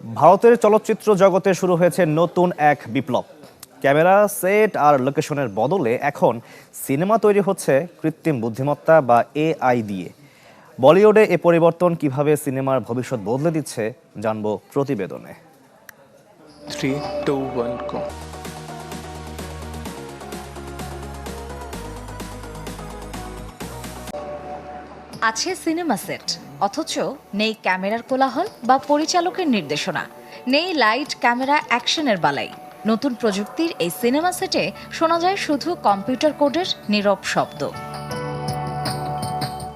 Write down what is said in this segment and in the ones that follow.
ভারতের চলচ্চিত্র জগতে শুরু হয়েছে নতুন এক বিপ্লব। ক্যামেরা, সেট আর লোকেশনের বদলে এখন সিনেমা তৈরি হচ্ছে কৃত্রিম বুদ্ধিমত্তা বা এআই দিয়ে। বলিউডে এ পরিবর্তন কিভাবে সিনেমার ভবিষ্যৎ বদলে দিচ্ছে জানবো প্রতিবেদনে। 3, 2, 1, go. আছে সিনেমা সেট, অথচ নেই ক্যামেরার কোলাহল বা পরিচালকের নির্দেশনা, নেই লাইট ক্যামেরা অ্যাকশনের বালাই। নতুন প্রযুক্তির এই সিনেমা সেটে শোনা যায় শুধু কম্পিউটার কোডের নীরব শব্দ।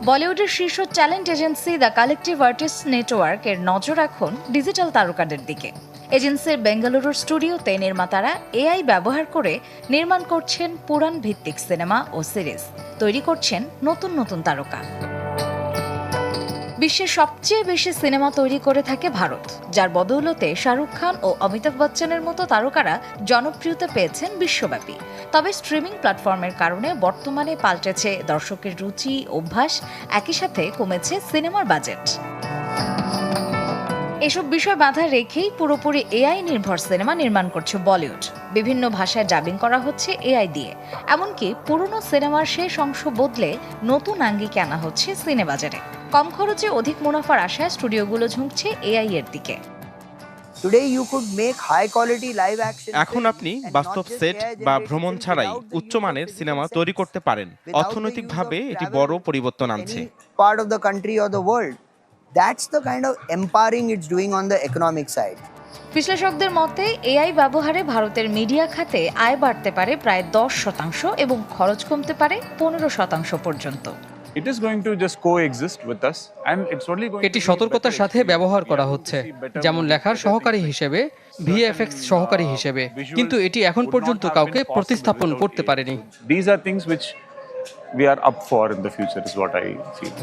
বলিউডের শীর্ষ talent agency the collective artist network এর নজর এখন ডিজিটাল তারকাদের দিকে। এজেন্সির বেঙ্গালুরুর স্টুডিওতে নির্মাতারা এআই ব্যবহার করে নির্মাণ করছেন পুরাণ ভিত্তিক সিনেমা ও সিরিজ, তৈরি করছেন নতুন নতুন তারকা। বিশ্বের সবচেয়ে বেশি সিনেমা তৈরি করে থাকে ভারত, যার বদৌলতে শাহরুখ খান ও অমিতাভ বচ্চনের মতো তারকারা জনপ্রিয়তা পেয়েছেন বিশ্বব্যাপী। তবে স্ট্রিমিং প্ল্যাটফর্মের কারণে বর্তমানে পাল্টেছে দর্শকের রুচি, অভ্যাস, একই সাথে কমেছে সিনেমার বাজেট। এসব বিষয় বাধা রেখেই পুরোপুরি এআই নির্ভর সিনেমা নির্মাণ করছে বলিউড। বিভিন্ন ভাষায় ডাবিং করা হচ্ছে এআই দিয়ে, এমনকি পুরনো সিনেমার শেষ অংশ বদলে নতুন আঙ্গিকে আনা হচ্ছে সিনেবাজারে। কম খরচে অধিক মুনাফার আশায় স্টুডিওগুলো ঝুঁকছে এআই এর দিকে। এখন আপনি বাস্তব সেট বা ভ্রমণ ছাড়াই উচ্চমানের সিনেমা তৈরি করতে পারেন। অর্থনৈতিকভাবে এটি বড় পরিবর্তন আনছে। That's the kind of empowering it's doing on the economic side. বিশ্লেষকদের মতে এআই ব্যবহারে ভারতের মিডিয়া খাতে আয় বাড়তে পারে প্রায় 10% এবং খরচ কমতে পারে 15% পর্যন্ত। It is going to just coexist with us and it's only going এটি সতর্কতার সাথে ব্যবহার করা হচ্ছে, যেমন লেখার সহকারী হিসেবে, ভিএফএক্স সহকারী হিসেবে, কিন্তু এটি এখন পর্যন্ত কাউকে প্রতিস্থাপন করতে পারেনি। These are things which we are up for in the future is what I feel.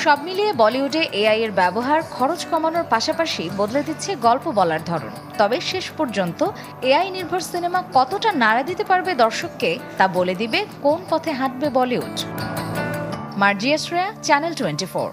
সব মিলিয়ে বলিউডে এআই এর ব্যবহার খরচ কমানোর পাশাপাশি বদলে দিচ্ছে গল্প বলার ধরন। তবে শেষ পর্যন্ত এআই নির্ভর সিনেমা কতটা নাড়া দিতে পারবে দর্শককে, তা বলে দিবে কোন পথে হাঁটবে বলিউড। মার্জিয়া শ্রেয়া, চ্যানেল 24।